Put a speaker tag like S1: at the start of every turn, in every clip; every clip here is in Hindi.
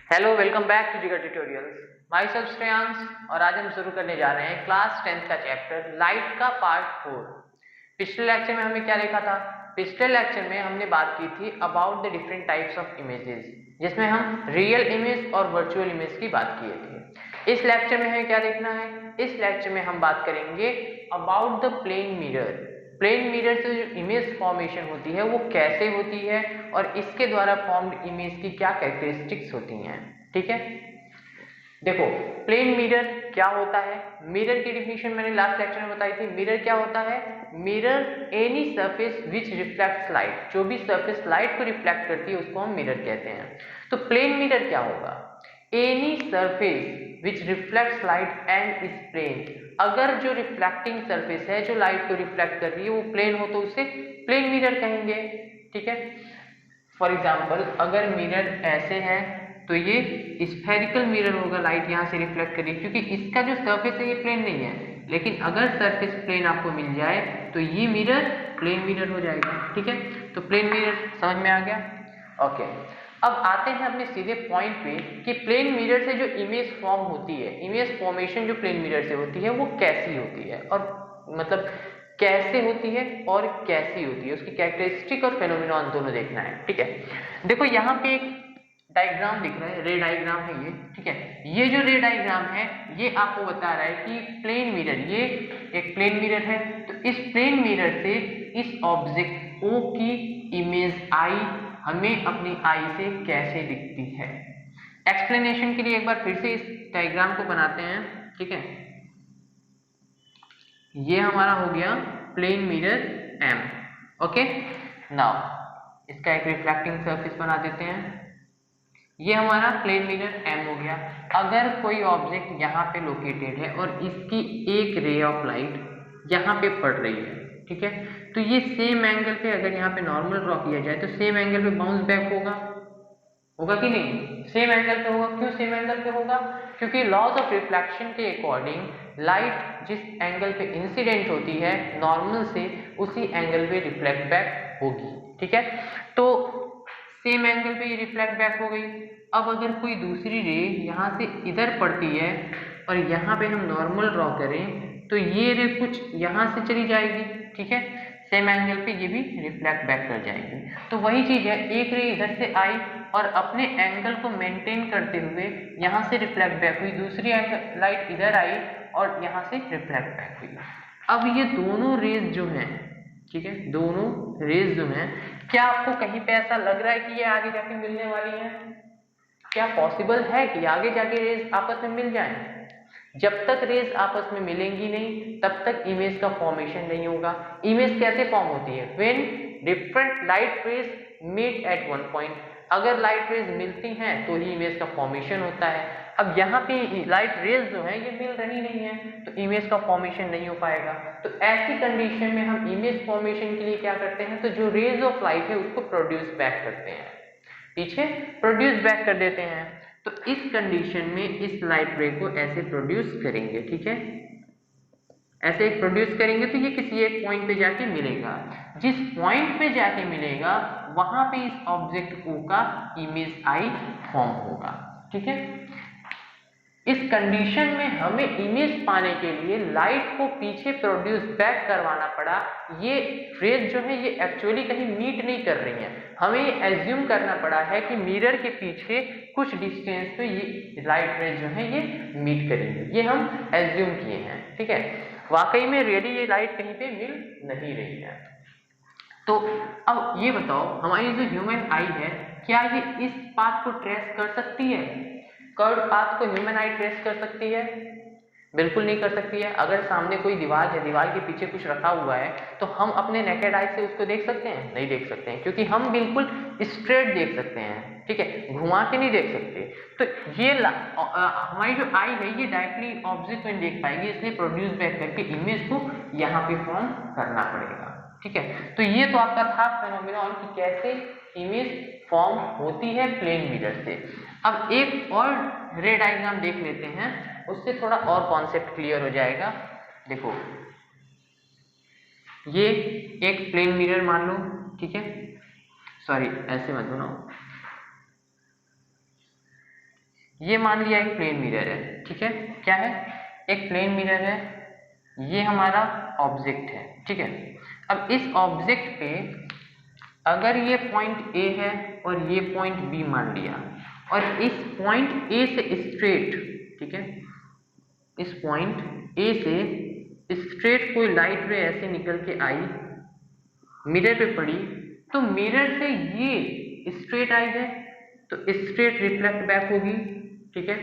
S1: हेलो, वेलकम बैक टू जिगर ट्यूटोरियल्स। माई सेल्फ श्रेयांश और आज हम शुरू करने जा रहे हैं क्लास 10th का चैप्टर लाइट का पार्ट 4। पिछले लेक्चर में हमने क्या देखा था? पिछले लेक्चर में हमने बात की थी about the different types of images, जिसमें हम रियल इमेज और वर्चुअल इमेज की बात किए थे। इस लेक्चर में हमें क्या देखना है? इस लेक्चर में हम बात करेंगे about the plane mirror. Plane mirror से जो इमेज फॉर्मेशन होती है वो कैसे होती है और इसके द्वारा फॉर्म्ड इमेज की क्या कैरेक्टरिस्टिक्स होती हैं। ठीक है, देखो प्लेन मिरर क्या होता है। मिरर की डिफिनेशन मैंने लास्ट लेक्चर में बताई थी। मिरर क्या होता है? Mirror any surface which reflects light. जो भी सरफेस लाइट को रिफ्लेक्ट करती है उसको हम मिरर कहते हैं। तो प्लेन मिरर क्या होगा? Any surface which reflects light and is plane. अगर जो रिफ्लेक्टिंग सरफेस है जो लाइट को रिफ्लेक्ट कर रही है वो प्लेन हो तो उसे प्लेन मिरर कहेंगे। ठीक है, फॉर एग्जाम्पल अगर मिरर ऐसे है तो ये स्फेरिकल मिरर होगा, लाइट यहाँ से रिफ्लेक्ट करेगी क्योंकि इसका जो सरफेस है ये प्लेन नहीं है। लेकिन अगर सरफेस प्लेन आपको मिल जाए तो ये मिरर प्लेन मिरर हो जाएगा। ठीक है, तो प्लेन मिरर समझ में आ गया। ओके, अब आते हैं अपने सीधे पॉइंट पे कि प्लेन मिरर से जो इमेज फॉर्म होती है, इमेज फॉर्मेशन जो प्लेन मिरर से होती है वो कैसी होती है और मतलब कैसे होती है और कैसी होती है, उसकी कैरेक्टरिस्टिक और फेनोमेनॉन दोनों देखना है। ठीक है, देखो यहाँ पे एक डायग्राम दिख रहा है, रे डायग्राम है ये। ठीक है, ये जो रे डायग्राम है ये आपको बता रहा है कि प्लेन मिरर, ये एक प्लेन मिरर है। तो इस प्लेन मिरर से इस ऑब्जेक्ट O की इमेज I हमें अपनी आई से कैसे दिखती है। एक्सप्लेनेशन के लिए एक बार फिर से इस डायग्राम को बनाते हैं। ठीक है, ये हमारा हो गया plane mirror M। Okay, now इसका एक रिफ्लेक्टिंग सरफेस बना देते हैं। ये हमारा प्लेन मिरर M हो गया। अगर कोई ऑब्जेक्ट यहाँ पे लोकेटेड है और इसकी एक रे ऑफ लाइट यहाँ पे पड़ रही है, ठीक है, तो ये सेम एंगल पे अगर यहाँ पे नॉर्मल ड्रॉ किया जाए तो सेम एंगल पे बाउंस बैक होगा, होगा कि नहीं? सेम एंगल पे होगा। क्यों सेम एंगल पे होगा? क्योंकि लॉज ऑफ रिफ्लेक्शन के अकॉर्डिंग लाइट जिस एंगल पे इंसिडेंट होती है नॉर्मल से उसी एंगल पे रिफ्लेक्ट बैक होगी। ठीक है, तो सेम एंगल पे ये रिफ्लेक्ट बैक हो गई। अब अगर कोई दूसरी रे यहाँ से इधर पड़ती है और यहाँ पे हम नॉर्मल ड्रॉ करें तो ये रे कुछ यहाँ से चली जाएगी। ठीक है, सेम एंगल पे ये भी रिफ्लेक्ट बैक कर जाएगी। तो वही चीज है, एक रे इधर से आई और अपने एंगल को मेंटेन करते हुए यहाँ से रिफ्लेक्ट बैक हुई, दूसरी लाइट इधर आई और यहाँ से रिफ्लेक्ट बैक हुई। अब ये दोनों रेज जो हैं, ठीक है, दोनों रेज जो हैं, क्या आपको कहीं पे ऐसा लग रहा है कि ये आगे जाके मिलने वाली हैं? क्या पॉसिबल है कि आगे जाके रेज आपस में मिल जाएं? जब तक रेज आपस में मिलेंगी नहीं तब तक इमेज का फॉर्मेशन नहीं होगा। इमेज कैसे फॉर्म होती है? When different light rays meet at one point. अगर लाइट रेज मिलती हैं तो ही इमेज का फॉर्मेशन होता है। अब यहाँ पे लाइट रेज जो है ये मिल रही नहीं है तो इमेज का फॉर्मेशन नहीं हो पाएगा। तो ऐसी कंडीशन में हम इमेज फॉर्मेशन के लिए क्या करते हैं? तो जो रेज ऑफ लाइट है उसको प्रोड्यूस बैक करते हैं, पीछे प्रोड्यूस बैक कर देते हैं। तो इस कंडीशन में इस लाइट रे को ऐसे प्रोड्यूस करेंगे। ठीक है, ऐसे प्रोड्यूस करेंगे तो ये किसी एक पॉइंट पे जाके मिलेगा। जिस पॉइंट पे जाके मिलेगा वहां पे इस ऑब्जेक्ट O का इमेज I फॉर्म होगा। ठीक है, इस कंडीशन में हमें इमेज पाने के लिए लाइट को पीछे प्रोड्यूस बैक करवाना पड़ा। ये रेज जो है ये एक्चुअली कहीं मीट नहीं कर रही हैं, हमें ये एज्यूम करना पड़ा है कि मिरर के पीछे कुछ डिस्टेंस पे ये लाइट रेज जो है ये मीट करेंगे, ये हम एज्यूम किए हैं। ठीक है, वाकई में रियली ये लाइट कहीं पे मिल नहीं रही है। तो अब ये बताओ, हमारी जो ह्यूमन आई है क्या ये इस पाथ को ट्रेस कर सकती है? कर्व पाथ को ह्यूमन आई ट्रेस कर सकती है? बिल्कुल नहीं कर सकती है। अगर सामने कोई दीवार है, दीवार के पीछे कुछ रखा हुआ है तो हम अपने नेकेड आई से उसको देख सकते हैं? नहीं देख सकते हैं, क्योंकि हम बिल्कुल स्ट्रेट देख सकते हैं। ठीक है, घुमा के नहीं देख सकते। तो ये हमारी जो आई है ये डायरेक्टली ऑब्जेक्ट में देख पाएगी, इसलिए प्रोड्यूस बैक करके इमेज को यहाँ पे फॉर्म करना पड़ेगा। ठीक है, तो ये तो आपका था फेनोमेनॉन कि कैसे इमेज फॉर्म होती है प्लेन मिरर से। अब एक और रे डायग्राम देख लेते हैं, उससे थोड़ा और कॉन्सेप्ट क्लियर हो जाएगा। देखो ये एक प्लेन मिरर मान लो, ठीक है, सॉरी ऐसे मत बनाओ, ये मान लिया एक प्लेन मिरर है, ठीक है, क्या है, एक प्लेन मिरर है, ये हमारा ऑब्जेक्ट है, ठीक है। अब इस ऑब्जेक्ट पे अगर ये पॉइंट ए है और ये पॉइंट बी मान लिया, और इस पॉइंट ए से स्ट्रेट, ठीक है, इस पॉइंट ए से स्ट्रेट कोई लाइट रे ऐसे निकल के आई, मिरर पे पड़ी, तो मिरर से ये स्ट्रेट आई है तो स्ट्रेट रिफ्लेक्ट बैक होगी, ठीक है,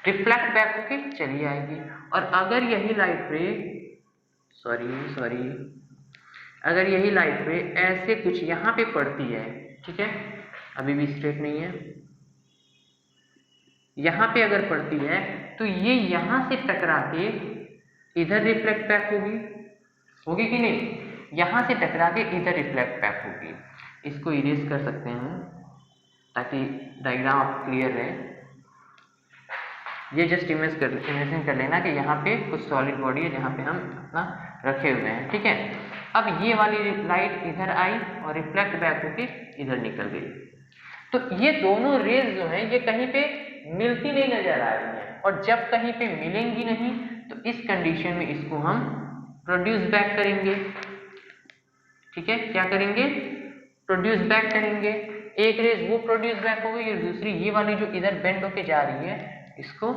S1: रिफ्लेक्ट बैक होके चली आएगी। और अगर यही लाइट रे अगर यही लाइट रे ऐसे कुछ यहाँ पे पड़ती है, ठीक है, अभी भी स्ट्रेट नहीं है, यहाँ पे अगर पड़ती है तो ये यहाँ से टकरा के इधर रिफ्लेक्ट बैक होगी कि नहीं, यहाँ से टकरा के इधर रिफ्लेक्ट बैक होगी। इसको इरेज कर सकते हैं ताकि डायग्राम आप क्लियर रहे। ये जस्ट इमेजिन कर लेना कि यहाँ पे कुछ सॉलिड बॉडी है जहाँ पे हम अपना रखे हुए हैं, ठीक है। अब ये वाली लाइट इधर आई और रिफ्लेक्ट बैक होके इधर निकल गई, तो ये दोनों रेज जो हैं ये कहीं पे मिलती नहीं नजर आ रही हैं, और जब कहीं पे मिलेंगी नहीं तो इस कंडीशन में इसको हम प्रोड्यूस बैक करेंगे, ठीक है, क्या करेंगे, प्रोड्यूस बैक करेंगे। एक रेज वो प्रोड्यूस बैक हो गई और दूसरी ये वाली जो इधर बेंड होके जा रही है इसको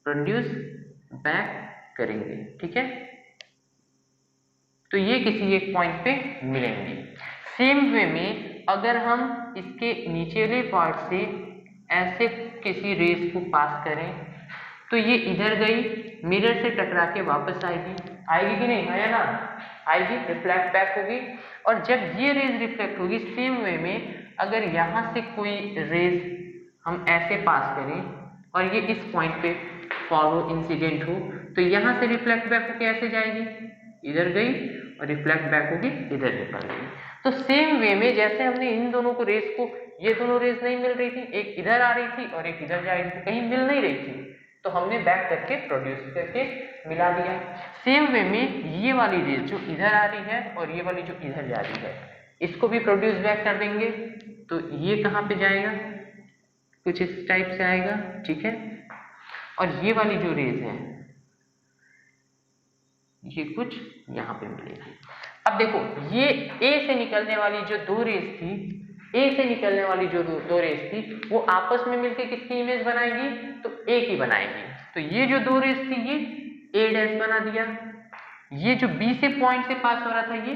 S1: प्रोड्यूस बैक करेंगे, ठीक है। तो ये किसी एक पॉइंट पे मिलेंगी। सेम वे में अगर हम इसके नीचेले पार्ट से ऐसे किसी रेस को पास करें तो ये इधर गई, मिरर से टकरा के वापस आएगी कि नहीं, है ना, आएगी, रिफ्लेक्ट बैक होगी। और जब ये रेज रिफ्लेक्ट होगी, सेम वे में अगर यहाँ से कोई रेज हम ऐसे पास करें और ये इस पॉइंट पे फॉलो इंसिडेंट हो तो यहाँ से रिफ्लेक्ट बैक होके ऐसे जाएगी, इधर गई और रिफ्लेक्ट बैक होगी इधर निकल गई। तो सेम वे में जैसे हमने इन दोनों को रेस को, ये दोनों रेस नहीं मिल रही थी, एक इधर आ रही थी और एक इधर जा रही थी, कहीं मिल नहीं रही थी, तो हमने बैक करके प्रोड्यूस करके मिला दिया। सेम वे में ये वाली रेस जो इधर आ रही है और ये वाली जो इधर जा रही है इसको भी प्रोड्यूस बैक कर देंगे, तो ये कहाँ पे जाएगा, कुछ इस टाइप से आएगा, ठीक है। और ये वाली जो रेज है ये कुछ यहाँ पे मिलेगी। अब देखो ये ए से निकलने वाली जो दो रेज थी, ए से निकलने वाली जो दो रेज थी वो आपस में मिलकर किसकी इमेज बनाएगी, तो ए की बनाएगी। तो ये जो दो रेज थी ये ए डैश बना दिया, ये जो बी से पॉइंट से पास हो रहा था ये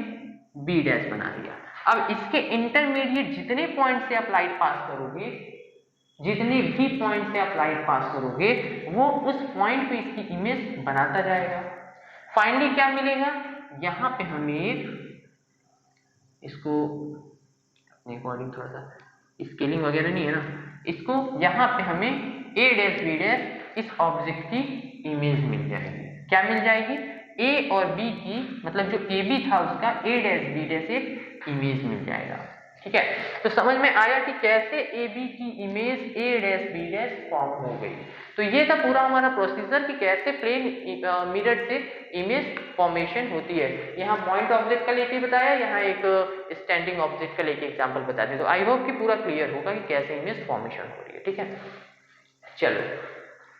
S1: बी डैश बना दिया। अब इसके इंटरमीडिएट जितने पॉइंट से आप लाइट पास करोगे, जितने भी पॉइंट से आप लाइट पास करोगे वो उस पॉइंट पे इसकी इमेज बनाता जाएगा। फाइनली क्या मिलेगा, यहाँ पे हमें इसको अपने अकॉर्डिंग थोड़ा सा स्केलिंग वगैरह नहीं है ना, इसको यहाँ पे हमें ए डैश बी डैश इस ऑब्जेक्ट की इमेज मिल जाएगी। क्या मिल जाएगी, ए और बी की, मतलब जो ए बी था उसका ए डैश बी डैश एक इमेज मिल जाएगा, ठीक है। तो समझ में आया कि कैसे ए बी की image A dash B dash form हो गई। तो ये था पूरा हमारा प्रोसीजर कि कैसे प्लेन मिरर से इमेज फॉर्मेशन होती है। यहाँ पॉइंट ऑब्जेक्ट का लेके बताया, यहाँ एक स्टैंडिंग ऑब्जेक्ट का लेके एग्जांपल बता दें। तो आई होप कि पूरा क्लियर होगा कि कैसे इमेज फॉर्मेशन हो रही है, ठीक है। चलो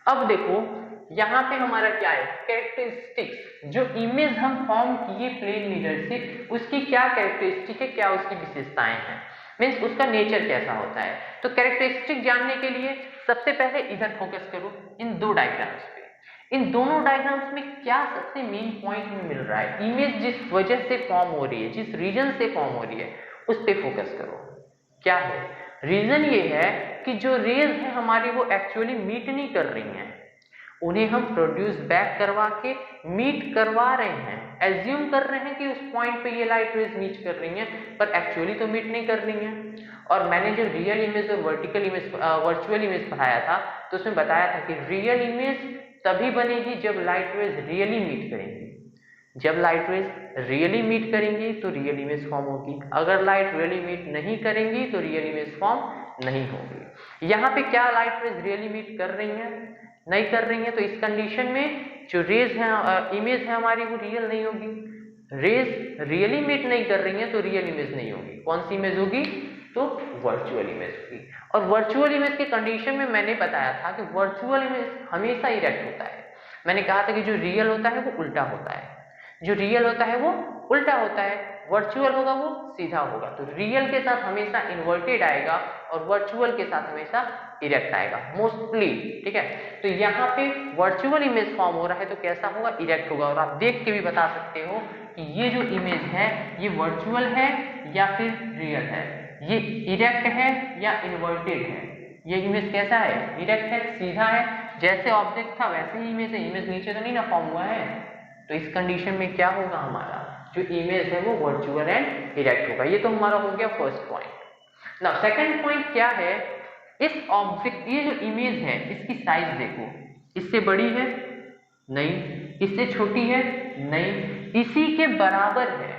S1: अब देखो यहाँ पे हमारा क्या है, कैरेक्टरिस्टिक्स, जो इमेज हम फॉर्म किए प्लेन मिरर से उसकी क्या कैरेक्टरिस्टिक है, क्या उसकी विशेषताएं हैं, मीन्स उसका नेचर कैसा होता है। तो कैरेक्टरिस्टिक जानने के लिए सबसे पहले इधर फोकस करो, इन दो डायग्राम्स पे। इन दोनों डायग्राम्स में क्या सबसे मेन पॉइंट में मिल रहा है, इमेज जिस वजह से फॉर्म हो रही है, जिस रीजन से फॉर्म हो रही है उस पे फोकस करो। क्या है रीजन, ये है कि जो रेज है हमारी वो एक्चुअली मीट नहीं कर रही हैं, उन्हें हम प्रोड्यूस बैक करवा के मीट करवा रहे हैं। एज्यूम कर रहे हैं कि उस पॉइंट पे ये लाइट रेज मीट कर रही हैं, पर एक्चुअली तो मीट नहीं कर रही हैं। और मैंने जो रियल इमेज और वर्चुअल इमेज पढ़ाया था तो उसमें बताया था कि रियल इमेज तभी बनेगी जब लाइट रेज रियली मीट करेंगी। जब लाइट रेज रियली मीट करेंगी तो रियल इमेज फॉर्म होगी, अगर लाइट रियली मीट नहीं करेंगी तो रियल इमेज फॉर्म नहीं होगी। यहाँ पे क्या लाइट रेज रियली मीट कर रही हैं, नहीं कर रही हैं, तो इस कंडीशन में जो रेज है इमेज है हमारी वो रियल नहीं होगी। रेज रियली मीट नहीं कर रही हैं तो रियल इमेज नहीं होगी। कौन सी इमेज होगी, तो वर्चुअल इमेज होगी। और वर्चुअल इमेज के कंडीशन में मैंने बताया था कि वर्चुअल इमेज हमेशा इरेक्ट होता है। मैंने कहा था कि जो रियल होता है वो उल्टा होता है, जो रियल होता है वो उल्टा होता है, वर्चुअल होगा वो सीधा होगा। तो रियल के साथ हमेशा इन्वर्टेड आएगा और वर्चुअल के साथ हमेशा इरेक्ट आएगा मोस्टली, ठीक है। तो यहाँ पे वर्चुअल इमेज फॉर्म हो रहा है तो कैसा होगा, इरेक्ट होगा। और आप देख के भी बता सकते हो कि ये जो इमेज है ये वर्चुअल है या फिर रियल है, ये इरेक्ट है या इन्वर्टेड है। ये इमेज कैसा है, इरेक्ट है, सीधा है, जैसे ऑब्जेक्ट था वैसे ही इमेज है, इमेज नीचे तो नहीं ना फॉर्म हुआ है। तो इस कंडीशन में क्या होगा, हमारा जो इमेज है वो वर्चुअल एंड इरेक्ट होगा। ये तो हमारा हो गया first point. Now second point क्या है, इस ऑब्जेक्ट, ये जो इमेज है इसकी साइज देखो, इससे बड़ी है नहीं, इससे छोटी है नहीं, इसी के बराबर है।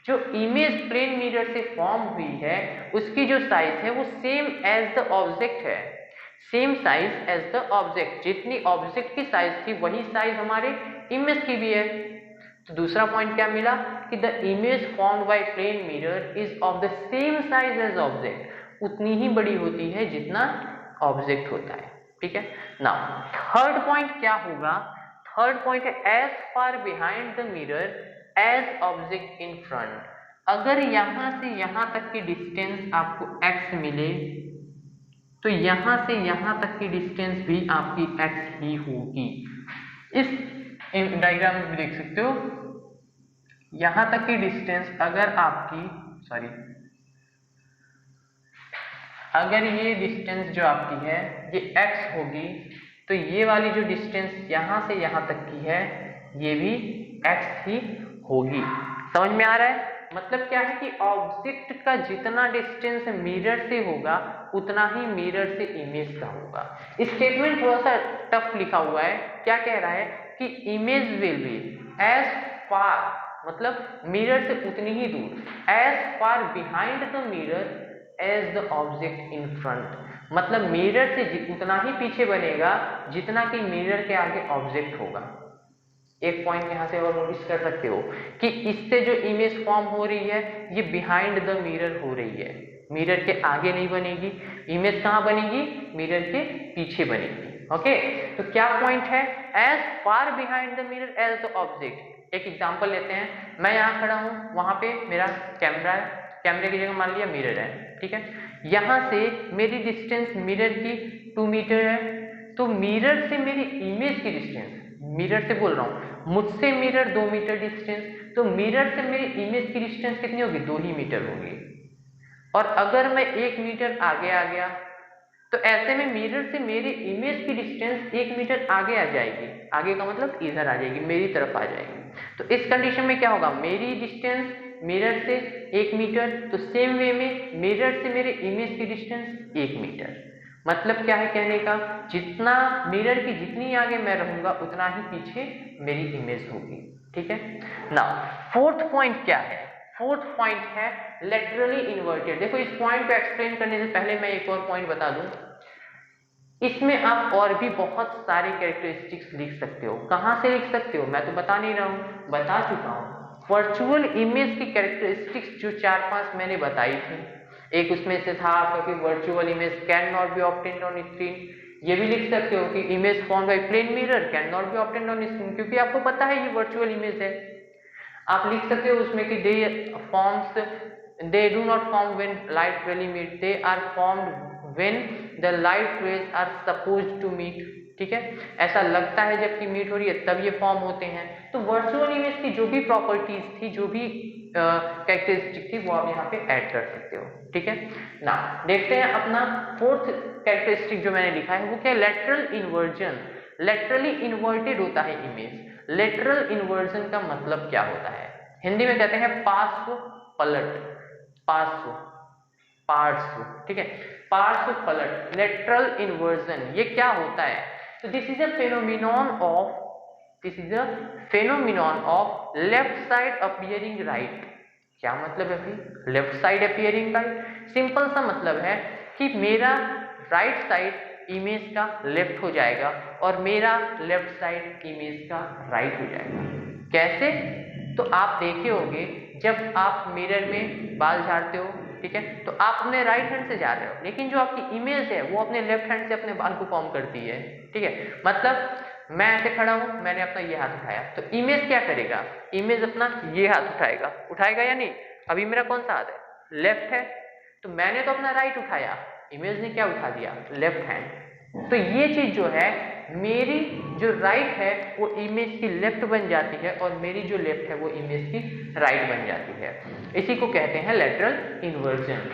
S1: जो इमेज प्लेन मिरर से फॉर्म हुई है उसकी जो साइज है वो सेम एज द ऑब्जेक्ट है, same size as the object. जितनी ऑब्जेक्ट की साइज थी वही साइज हमारे इमेज की भी है। तो दूसरा पॉइंट क्या मिला कि the image formed by plane mirror is of the same size as object, उतनी ही बड़ी होती है जितना ऑब्जेक्ट होता है, ठीक है। नाउ थर्ड पॉइंट क्या होगा, थर्ड पॉइंट है as far behind the mirror as object in front. अगर यहां से यहां तक की डिस्टेंस आपको x मिले तो यहां से यहां तक की डिस्टेंस भी आपकी x ही होगी। इस डायग्राम में भी देख सकते हो, यहां तक की डिस्टेंस अगर आपकी अगर ये डिस्टेंस जो आपकी है ये x होगी तो ये वाली जो डिस्टेंस यहां से यहां तक की है ये भी x ही होगी। समझ में आ रहा है? मतलब क्या है कि ऑब्जेक्ट का जितना डिस्टेंस मिरर से होगा उतना ही मिरर से इमेज का होगा। स्टेटमेंट थोड़ा सा टफ लिखा हुआ है। क्या कह रहा है कि image will be as far, मतलब मिरर से उतनी ही दूर, as far behind the mirror as the object in front, मतलब मिरर से उतना ही पीछे बनेगा जितना कि मिरर के आगे ऑब्जेक्ट होगा। एक पॉइंट यहां से और नोटिस कर सकते हो कि इससे जो इमेज फॉर्म हो रही है ये बिहाइंड द मिरर हो रही है, मिरर के आगे नहीं बनेगी। इमेज कहां बनेगी, मिरर के पीछे बनेगी। ओके, तो क्या पॉइंट है, as far behind the mirror as the object. एक एग्जांपल लेते हैं, मैं यहां खड़ा हूं, वहां पे मेरा कैमरा है, कैमरे की जगह मान लिया मिरर है, ठीक है। यहां से मेरी डिस्टेंस मिरर की 2 मीटर है, तो मिरर से मेरी इमेज की डिस्टेंस, मिरर से बोल रहा हूं, मुझसे मिरर 2 मीटर डिस्टेंस, तो मिरर से मेरी इमेज की डिस्टेंस कितनी होगी, 2 ही मीटर होगी। और अगर मैं 1 मीटर आगे आ गया तो ऐसे में मिरर से मेरी इमेज की डिस्टेंस 1 मीटर आगे आ जाएगी। आगे का मतलब इधर आ जाएगी, मेरी तरफ आ जाएगी। तो इस कंडीशन में क्या होगा, मेरी डिस्टेंस मिरर से 1 मीटर, तो सेम वे में मिरर से मेरे इमेज की डिस्टेंस 1 मीटर। मतलब क्या है कहने का, जितना मिरर की जितनी आगे मैं रहूंगा उतना ही पीछे मेरी इमेज होगी, ठीक है। नाउ फोर्थ पॉइंट क्या है, फोर्थ पॉइंट है लेटरली इन्वर्टेड। देखो इस पॉइंट को एक्सप्लेन करने से पहले मैं एक और पॉइंट बता दूं, इसमें आप और भी बहुत सारे कैरेक्टरिस्टिक्स लिख सकते हो। कहां से लिख सकते हो, मैं तो बता नहीं रहा हूं, बता चुका हूं। वर्चुअल इमेज की कैरेक्टरिस्टिक्स जो 4-5 मैंने बताई थी, एक उसमें से था आपका कि virtual image can not be obtained on screen. ये भी लिख सकते हो कि image formed by plane mirror can not be obtained on screen, क्योंकि आपको पता है ये वर्चुअल इमेज है। आप लिख सकते हो उसमें कि they do not form when light really meet, they are formed when the light rays are supposed to meet, ठीक है। ऐसा लगता है जबकि मीट हो रही है तब ये फॉर्म होते हैं। तो वर्चुअल इमेज की जो भी प्रॉपर्टीज थी, जो भी कैरेक्टरिस्टिक थी, वो आप यहाँ पे ऐड कर सकते हो, ठीक है ना। देखते हैं अपना फोर्थ कैरेक्टरिस्टिक जो मैंने लिखा है वो क्या है, लेटरल इन्वर्जन। लेटरली इन्वर्टेड होता है इमेज। लेटरल इन्वर्जन का मतलब क्या होता है, हिंदी में कहते हैं पार्श्व पलट, पार्श्व, ठीक है, पार्श्व पलट, लेटरल इन्वर्जन। ये क्या होता है, तो this is a phenomenon of left side appearing right. क्या मतलब है भाई, left side appearing right? Simple सा मतलब है कि मेरा राइट साइड इमेज का लेफ्ट हो जाएगा और मेरा लेफ्ट साइड इमेज का राइट हो जाएगा। कैसे? तो आप देखे होंगे जब आप मिरर में बाल झाड़ते हो ठीक है। तो आप अपने राइट हैंड से जा रहे हो, लेकिन जो आपकी इमेज है वो अपने लेफ्ट हैंड से अपने बाल को कॉम्ब करती है, ठीक है। मतलब मैं ऐसे खड़ा हूं, मैंने अपना ये हाथ उठाया, तो इमेज क्या करेगा, इमेज अपना ये हाथ उठाएगा, उठाएगा या नहीं। अभी मेरा कौन सा हाथ है, लेफ्ट है, तो मैंने तो अपना राइट उठाया, इमेज ने क्या उठा दिया, लेफ्ट हैंड। तो ये चीज जो है, मेरी जो राइट है वो इमेज की लेफ्ट बन जाती है और मेरी जो लेफ्ट है वो इमेज की राइट बन जाती है। इसी को कहते हैं लेटरल इन्वर्जन।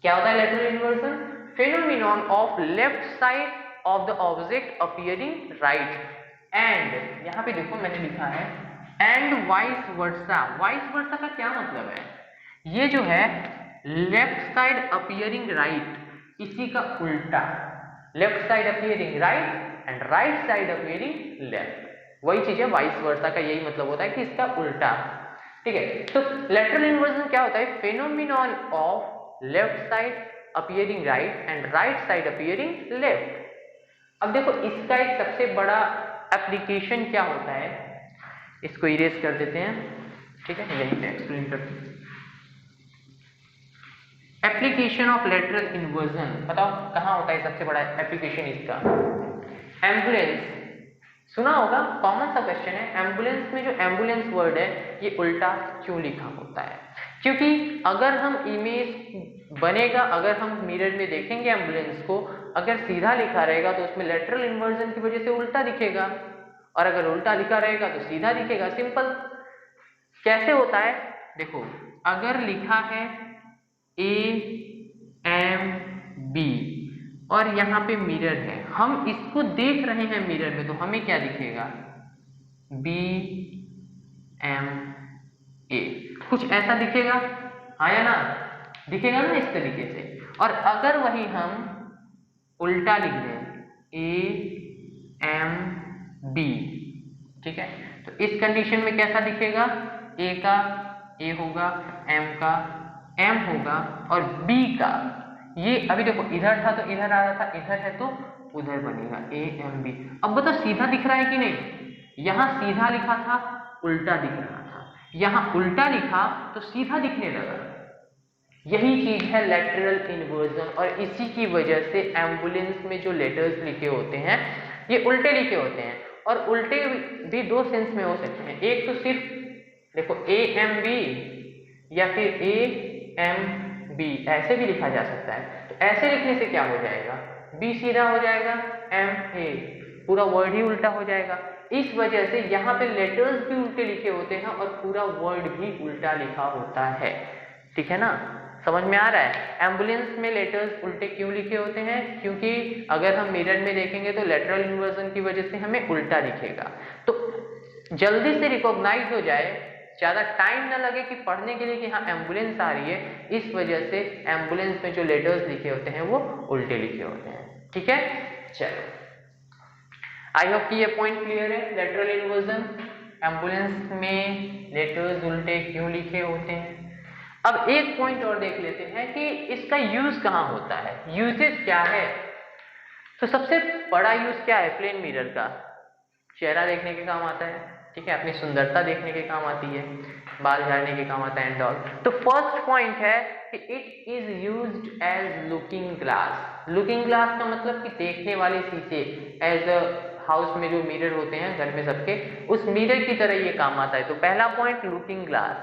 S1: क्या होता है lateral inversion? Phenomenon of left side of the object appearing right and, यहां पे देखो मैंने लिखा है and vice versa. Vice versa का क्या मतलब है? ये जो है लेफ्ट साइड अपीयरिंग राइट, इसी का उल्टा, left side appearing right and right side appearing left, वही चीज है वाइस वर्सा का, यही मतलब होता है कि इसका उल्टा, ठीक है। तो लेटरल इन्वर्जन क्या होता है? Phenomenon of left side appearing right and right side appearing left. अब देखो इसका एक सबसे बड़ा एप्लीकेशन क्या होता है, इसको इरेज कर देते हैं, ठीक है, यहीं पे एक्सप्लेन करते हैं। एप्लीकेशन ऑफ लेटरल इन्वर्जन, बताओ कहाँ होता है सबसे बड़ा एप्लीकेशन इसका? एम्बुलेंस, सुना होगा, कॉमन सा क्वेश्चन है। एम्बुलेंस में जो एम्बुलेंस वर्ड है ये उल्टा क्यों लिखा होता है? क्योंकि अगर हम इमेज बनेगा, अगर हम मिरर में देखेंगे एम्बुलेंस को, अगर सीधा लिखा रहेगा तो उसमें लेटरल इन्वर्जन की वजह से उल्टा दिखेगा, और अगर उल्टा लिखा रहेगा तो सीधा दिखेगा। सिंपल। कैसे होता है देखो, अगर लिखा है AMB और यहाँ पे मिरर है, हम इसको देख रहे हैं मिरर में, तो हमें क्या दिखेगा? BMA, कुछ ऐसा दिखेगा, हाँ या ना? दिखेगा ना इस तरीके से। और अगर वही हम उल्टा लिख दें AMB, ठीक है, तो इस कंडीशन में कैसा दिखेगा? A का A होगा, M का M होगा और B का, ये अभी देखो इधर था तो इधर आ रहा था, इधर है तो उधर बनेगा AMB। अब बताओ सीधा दिख रहा है कि नहीं? यहां सीधा लिखा था, उल्टा दिख रहा था, यहां उल्टा लिखा तो सीधा दिखने लगा। यही चीज है लेटरल इन्वर्जन, और इसी की वजह से एम्बुलेंस में जो लेटर्स लिखे होते हैं ये उल्टे लिखे होते हैं। और उल्टे भी दो सेंस में हो सकते हैं, एक तो सिर्फ देखो AMB या फिर AMB ऐसे भी लिखा जा सकता है। तो ऐसे लिखने से क्या हो जाएगा? B सीधा हो जाएगा, MA, पूरा वर्ड ही उल्टा हो जाएगा। इस वजह से यहाँ पे लेटर्स भी उल्टे लिखे होते हैं और पूरा वर्ड भी उल्टा लिखा होता है, ठीक है ना? समझ में आ रहा है? एम्बुलेंस में लेटर्स उल्टे क्यों लिखे होते हैं? क्योंकि अगर हम मिरर में देखेंगे तो लेटरल इन्वर्जन की वजह से हमें उल्टा दिखेगा। तो जल्दी से रिकॉग्नाइज हो जाए, ज्यादा टाइम ना लगे कि पढ़ने के लिए कि हाँ एम्बुलेंस आ रही है, इस वजह से एम्बुलेंस में जो लेटर्स लिखे होते हैं वो उल्टे लिखे होते हैं, ठीक है। चलो, आई होप कि ये पॉइंट क्लियर है। लेटरल इन्वर्जन, एम्बुलेंस में लेटर्स उल्टे क्यों लिखे होते हैं। अब एक पॉइंट और देख लेते हैं कि इसका यूज कहाँ होता है, यूजेस क्या है। तो सबसे बड़ा यूज क्या है प्लेन मिरर का? चेहरा देखने के काम आता है, ठीक है, अपनी सुंदरता देखने के काम आती है, बाल झाड़ने के काम आता है एंड ऑल। तो फर्स्ट पॉइंट है कि it is used as looking glass. Looking glass का मतलब कि देखने वाले शीशे, एज अ हाउस में जो मिरर होते हैं घर में सबके, उस मिरर की तरह ये काम आता है। तो पहला पॉइंट लुकिंग ग्लास।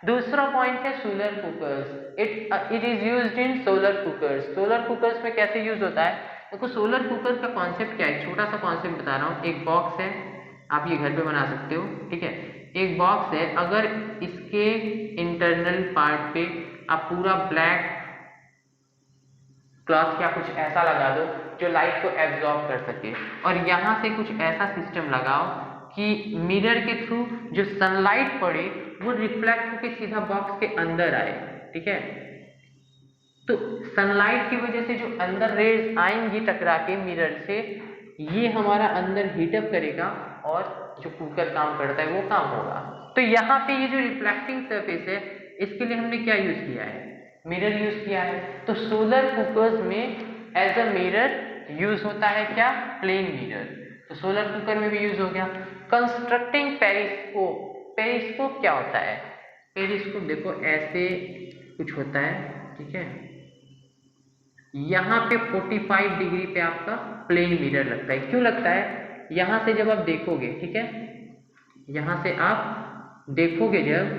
S1: दूसरा पॉइंट है solar cookers. It is used in solar cookers. Solar cookers में कैसे यूज होता है? देखो सोलर कुकर का कॉन्सेप्ट क्या है, छोटा सा कॉन्सेप्ट बता रहा हूँ। एक बॉक्स है, आप ये घर पे बना सकते हो, ठीक है। एक बॉक्स है, अगर इसके इंटरनल पार्ट पे आप पूरा ब्लैक क्लॉथ या कुछ ऐसा लगा दो जो लाइट को एब्जॉर्ब कर सके, और यहाँ से कुछ ऐसा सिस्टम लगाओ कि मिरर के थ्रू जो सनलाइट पड़े वो रिफ्लेक्ट होकर सीधा बॉक्स के अंदर आए, ठीक है। तो सनलाइट की वजह से जो अंदर रेज आएंगी टकरा के मिरर से, ये हमारा अंदर हीटअप करेगा और जो कुकर काम करता है वो काम होगा। तो यहाँ पे ये जो रिफ्लेक्टिंग सरफेस है, इसके लिए हमने क्या यूज किया है? मिरर यूज किया है। तो सोलर कुकर्स में एज अ मिरर यूज होता है क्या? Plane mirror. तो सोलर कुकर में भी यूज हो गया। Constructing periscope. पेरिस्कोप क्या होता है? पेरिस्कोप देखो ऐसे कुछ होता है, ठीक है। यहाँ पे 45 डिग्री पे आपका प्लेन मिरर लगता है। क्यों लगता है? यहाँ से जब आप देखोगे, ठीक है, यहाँ से आप देखोगे जब,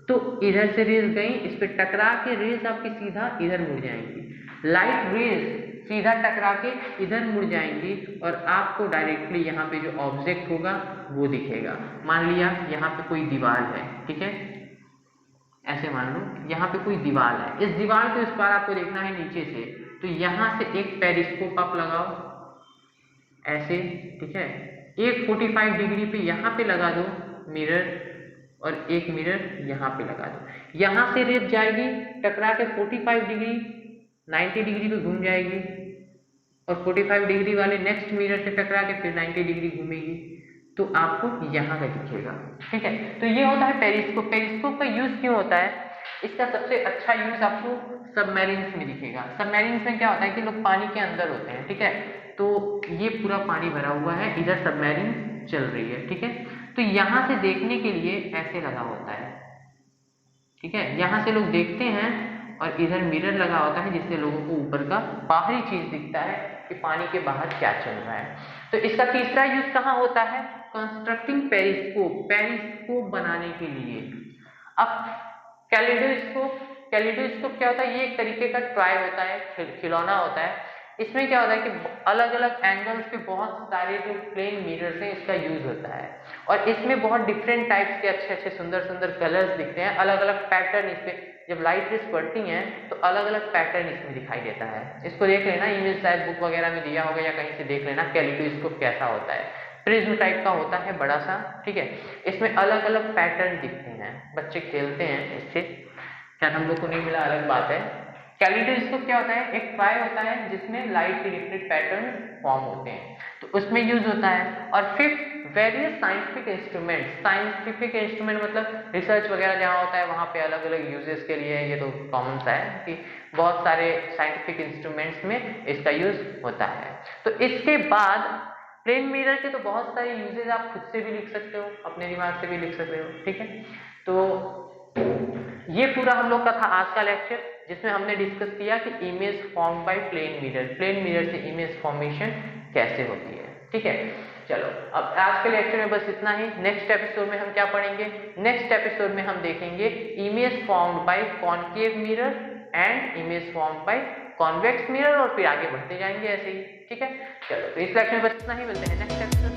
S1: तो इधर से रेज गई, इस पे टकरा के रेज आपकी सीधा इधर मुड़ जाएंगी। लाइट रेज सीधा टकरा के इधर मुड़ जाएंगी और आपको डायरेक्टली यहाँ पे जो ऑब्जेक्ट होगा वो दिखेगा। मान लिया यहाँ पे कोई दीवार है, ठीक है, ऐसे मान लो यहाँ पे कोई दीवार है, इस दीवार के उस पार आपको देखना है नीचे से, तो यहाँ से एक पेरिस्कोप आप लगाओ ऐसे, ठीक है, एक 45 डिग्री पे यहाँ पे लगा दो मिरर और एक मिरर यहाँ पे लगा दो। यहाँ से रेज जाएगी, टकरा के 45 डिग्री 90 डिग्री पे घूम जाएगी और 45 डिग्री वाले नेक्स्ट मिरर से टकरा के फिर 90 डिग्री घूमेगी, तो आपको यहाँ का दिखेगा, ठीक है। तो ये होता है पेरिस्कोप। पेरिस्कोप का यूज क्यों होता है? इसका सबसे अच्छा यूज आपको सबमरीन्स में दिखेगा। सबमरीन्स में क्या होता है कि लोग पानी के अंदर होते हैं, ठीक है, तो ये पूरा पानी भरा हुआ है, इधर सबमरीन चल रही है, ठीक है, तो यहाँ से देखने के लिए ऐसे लगा होता है, ठीक है, यहाँ से लोग देखते हैं और इधर मिरर लगा होता है जिससे लोगों को ऊपर का बाहरी चीज दिखता है कि पानी के बाहर क्या चल रहा है। तो इसका तीसरा यूज कहाँ होता है? कंस्ट्रक्टिंग पेरिस्कोप, पेरिस्कोप बनाने के लिए। अब कैलिडोस्कोप, कैलिडोस्कोप क्या होता है? ये एक तरीके का टॉय होता है, खिलौना होता है। इसमें क्या होता है कि अलग अलग एंगल्स पे बहुत सारे जो प्लेन मिरर्स हैं इसका यूज होता है और इसमें बहुत डिफरेंट टाइप्स के अच्छे अच्छे सुंदर सुंदर कलर्स दिखते हैं, अलग अलग पैटर्न, इस पे जब लाइट रेज पड़ती हैं तो अलग अलग पैटर्न इसमें दिखाई देता है। इसको देख लेना, इमेज शायद बुक वगैरह में दिया होगा या कहीं से देख लेना कैलिडोस्कोप कैसा होता है। प्रिज्म टाइप का होता है बड़ा सा, ठीक है, इसमें अलग अलग पैटर्न दिखते हैं, बच्चे खेलते हैं इससे, क्या हम लोग को नहीं मिला अलग बात है। कैलिडोस्कोप क्या होता है? एक टॉय होता है जिसमें लाइट के डिफरेंट पैटर्न फॉर्म होते हैं, तो उसमें यूज होता है। और fifth, various scientific instrument. Scientific instrument मतलब रिसर्च वगैरह जहाँ होता है वहाँ पे अलग अलग यूजेस के लिए, ये तो कॉमन सा है कि बहुत सारे साइंटिफिक इंस्ट्रूमेंट्स में इसका यूज होता है। तो इसके बाद प्लेन मिरर के तो बहुत सारे यूजेस आप खुद से भी लिख सकते हो, अपने दिमाग से भी लिख सकते हो, ठीक है। तो ये पूरा हम लोग का था आज का लेक्चर, जिसमें हमने डिस्कस किया कि image form by plane mirror, plane mirror से इमेज फॉर्मेशन कैसे होती है, ठीक है। चलो अब आज के लेक्चर में बस इतना ही। नेक्स्ट एपिसोड में हम क्या पढ़ेंगे? नेक्स्ट एपिसोड में हम देखेंगे image formed bye concave mirror and image formed by convex mirror और फिर आगे बढ़ते जाएंगे ऐसे ही, ठीक है। चलो तो इस लेक्चर में बस इतना ही, मिलते हैं नेक्स्ट एपिसोड।